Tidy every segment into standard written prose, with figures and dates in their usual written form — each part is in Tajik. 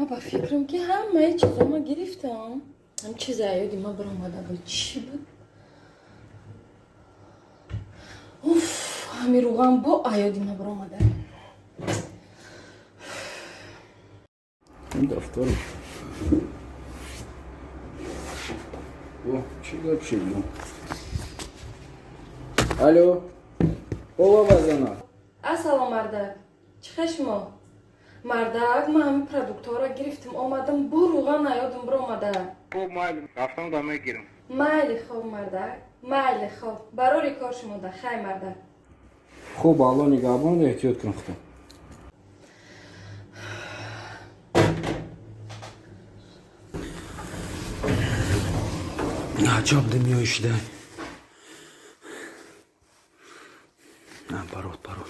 من با فکرم که همه چیزا ما گرفتم. هم چیزایی یادی ما برآمده بود. چی بود؟ اوف، همین روغن با یادی ما برآمده. این دفتر چی گفت چی بود؟ الو بابا بزنه. السلام مردک. چه شما؟ مردک من همین پرودکتورا گرفتم آمدم با روغن یادم برآمده. خب مایل رفتم دامه گیرم. مایلی خوب مردک. مایلی خوب. برای کار شما ده خیلی مردک. خب الله نگهبان احتیاط کن خدا. عجب دنیا işler. Парод.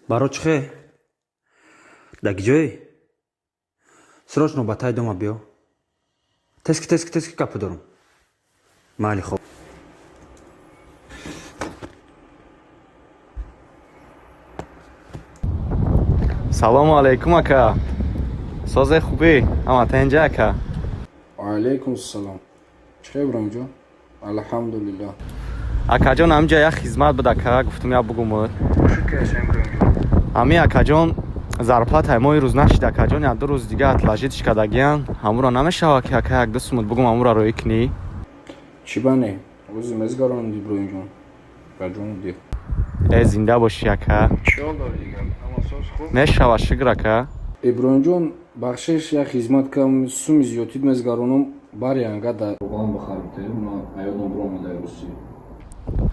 Барочхе. Да где? Срочно батай дома био. Тески капу дорум. Майли хоб. Салому алейкум ака. Созе хубӣ? Ама тенҷа ака. Алейкум салом. Чӣ брамҷо? Алҳамдулиллаҳ. Акаҷон амҷа як хизмат буд ака, гуфтум я бугумуд. Ами акаҷон зарплатаи мо ирӯз нашид акаҷон, як ду рӯз дига атлажитиш кардагиян. Ҳамуро намешава ки ака як ду сумуд бугум ҳамуро роӣ кунӣ? Чӣ бане? Рӯзи мезгаронди броинҷон. Акаҷон ди. Зинда бошӣ ака. Чол дори дига. Ама соз хуб. Мешава шукр ака. Иброинҷон бахшиш як хизмат кам суми зиёдтид мезгаронам. Бари ангада роған бахарите. Ма аёдам бромада рӯси.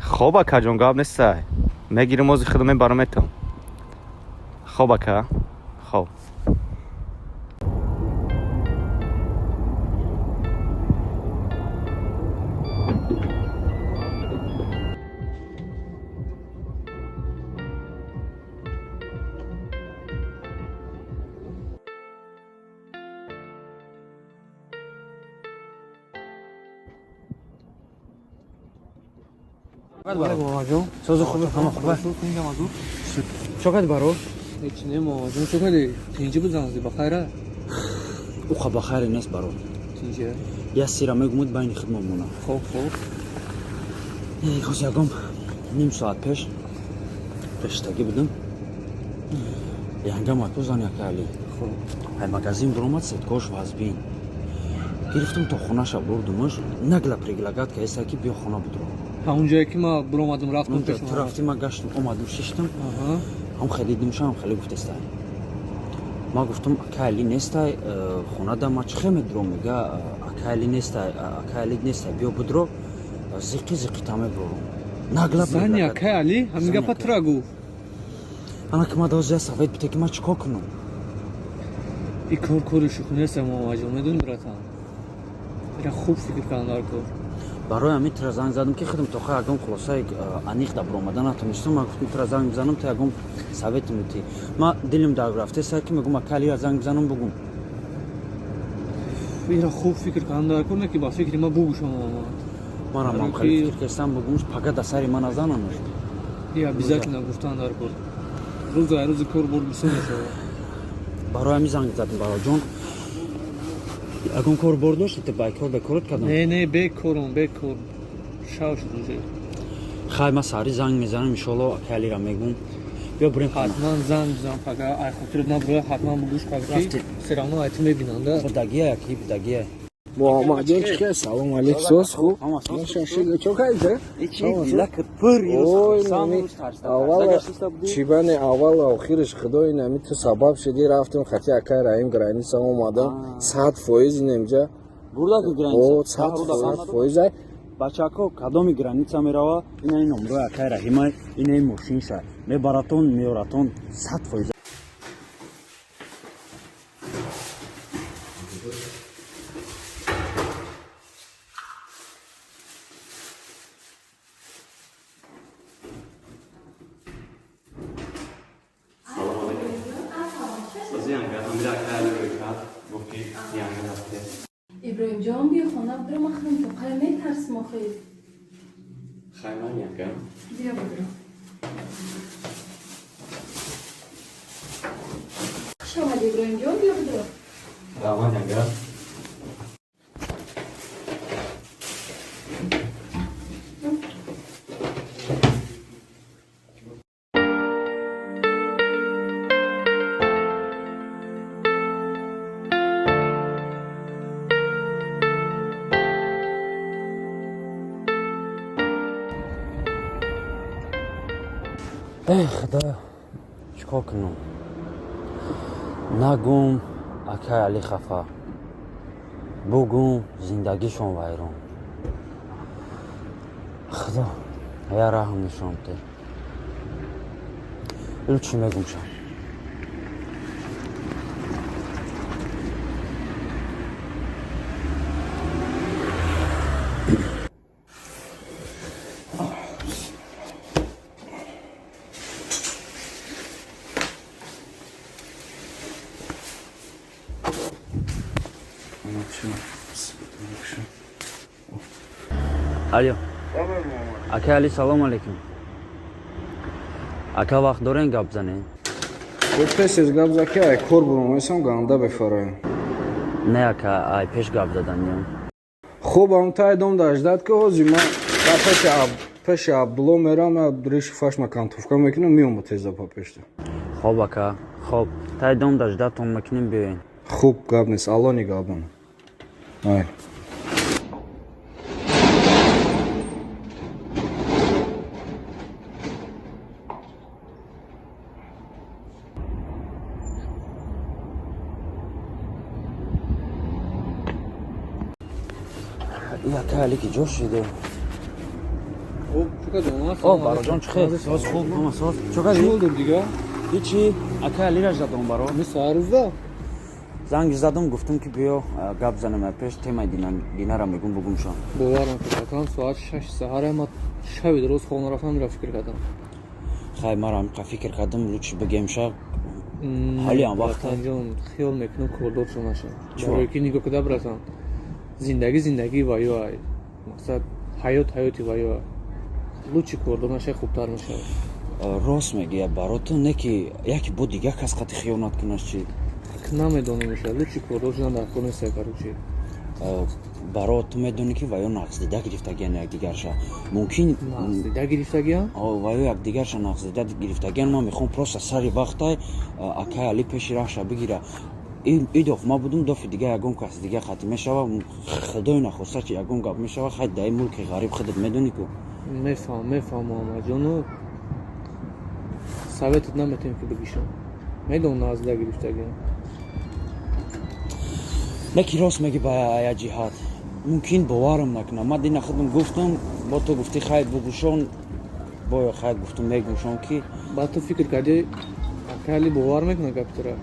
Хоб акаҷон гап нестай. Мегирим ози худо мебарам метам. Хоб ака. Хоб. Созу хубе, ҳама хубе. Чоқад баро? Ҳеҷ немо, ҷон чоқади? Тинҷи бузанзи ба хайра? Уқа ба хайре нест баро. Тинҷи? Я сира мегумуд байни хидмат мона. Хоб. Ҳоз ягом ним соат пештаги будам. Янгам атузан якали. Хоб. Ай магазин бромад сеткош вазбин. Гирифтам то хонаша бурдумаш. Нагла приглагат ки эсаки биё хона будро. Ҳамонҷое ки ман буромадам рафтам пешум. Рафтим гаштам омадам шиштам. Ҳам хеле димшам хеле гуфтестай. Ма гуфтам акали нестай хонада ма чӣ медро мега акали нестай биё будро зиқи таме бро. Нагла зани акали ҳамин гапа тура гуфт. Ана ки ма дозя савет бите ки ма чикор кунам. И кори шух нест мо аҷо медон братан. ира хуб фикр кандар кор. Барои ҳамин тира занг задам ки худам тоқа ягон хулосаи аниқда буромада натонистам. Ма гуфтам тира занг бизанам та ягон савет мити. Ма дилим дар рафтеса ки мегум акали я занг бизанам бугум. ира хуб фикр кандар кор не ки ба фикри ма бугушам омад. Манам ам хеле фикр кардам бугумш пага да сари ман назанамаш. И обязательно гуфтан дар кор. Рӯзи кор бур бисон мешавад. Барои ҳамин занг задам бароҷон. Ягон кор бор дошт те байкор бекорот кардам. Не бекорум. Шав шуд уже. Хай ма сари занг мезанам иншолло акалира мегум. Биё бурем хона. Ҳатман занг бизан пага ай хотират набура ҳатман бугӯш кардки серамно айти мебинанда. Дагия яки дагия. Муҳаммадҷон чӣ салом алейкум соз хуб. Шашига чокайда? Лакат пур аввал чибане аввал охириш худои нами ту сабаб шуди рафтим хати акай раим граница омадам 100% немҷа. Бурдаки граница. 100% бачако кадоми граница мерава ина ин номрои акай раҳимай ина ин мошинша мебаратон меоратон 100%. иброимҷон биё хона будро ма худам тоқая метарсим охир. Хайман якам. Биё будро. خوش آمدی ابراهیم جان بیا بدو Damat yanga. خدا چیکار کنم نگم اکای علی خفا بگم زندگیشون ویران خدا یا رحم نشان ده بلو چی میگم شم Алло. Ака Али, салом алейкум. Ака вақт дорен гап занен? Гуфтес из гап заки ай кор бурам эсам ганда бефараем. Не ака ай пеш гап заданем. Хуб ам тай дом даждад ки ҳозир ман пеши Абдулло мерам риши фашма кантовка мекунам миём ба тезда па пешта. Хоб ака, хоб. Тай дом даждатон мекунем биёин. Хуб гап нест, алло нигабам. Ай. Ака Али ки ҷош шиде. Хуб, чӣ кардем? О, бароҷон чӣ хел? Соз хуб, мама соз. Чӣ кардем? Чӣ болдир дига? Ҳичи, ака Алира задам баро. Ми сарузда? Занг задам гуфтам ки биё гап занем пеш темаи динара мегум бугум шон. Бовар накунам, соат 6 саҳар ма шаби дурус хона рафтам мира фикр кардам. Хай марам ка фикр кардам лучше бигем шав. Ҳали ам вақт ҷон хиёл мекунам кордор шо наша. Чаро ки нигоҳ када бирасам. Зиндагӣ ваёй. Мақсад ҳаёти ваёй. Лучше кордор наша хубтар мешавад. Рост мегӯяд баро ту не ки яке бо дигар кас қати хиёнат кунад чи? Намедонам мешавад. Лучше кордор шудан дар хона истед каручи. Баро ту медонӣ ки ваё нақсдида гирифтагиян якдигарша. Мумкин нақсдида гирифтагиян? ваё якдигарша нақсдида гирифтагиян. Ман мехоҳам просто сари вақтай акай Али пеши раҳша бигира. Идоф ма будум дофи дига ягон кас дига хати мешава. Худои нахоста чи ягон гап мешава. Хай дар ин мулки ғариб худат медонӣ ку. Мефаҳмам мамаҷону советат наметем ки бигишам. Медонам нақсдида гирифтагиян. Не ки рост меги ба я ҷиҳат. Мумкин боварам накунам. Ман дина худам гуфтам, бо ту гуфтӣ хай бугӯшон. Бо хай гуфтам мегӯшон ки ба ту фикр кардӣ Ака Али бовар мекунад гапитара?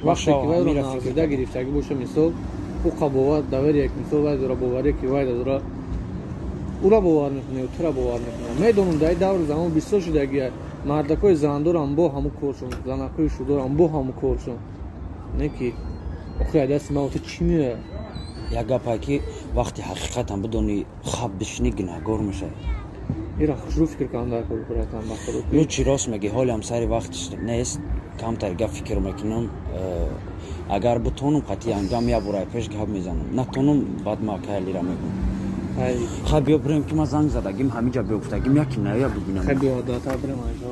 Вақте ки вайро нақсдида гирифтагӣ боша мисол ҳуққа бовар даверияк мисол вай дора боварие ки вай дора ура бовар мекунад ё тура бовар мекунад. Медонам дар ин давр замон бисёр шудагия мардакои зандорам бо ҳамун коршон, занакои шудорам бо ҳамун коршон. Не ки охир дасти ман ту чӣ меояд? як гапае ки вақти ҳақиқатам бидонӣ хаб бишинӣ гунаҳгор мешавӣ. Ира хушрӯ фикр кардам дар кор буратам ба худо. Ё чӣ рост мегӣ ҳолиам сари вақтш нест. Камтар гап фикр мекунам. Агар бутонам қатъи ангам як бораи пеш гап мезанам. Натонам баъд ма Акай Алира мегӯям. Хай биё бирем ки ман занг задагим ҳамиҷа беуфтагим яки наёя бибинам. Хай биё датар бирем анҷо.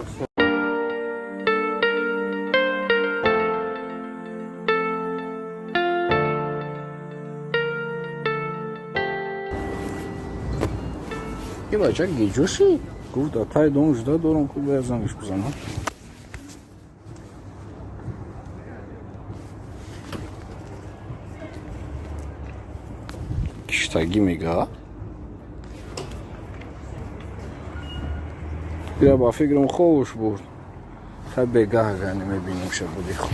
Ки бача гиҷоши гуфт да тай дом жда дорам ку бая зангиш бизанам. Киштагӣ мега? бира ба фикрам ховуш бурд. Хай бегаҳ ага немебинем шабуди хуб.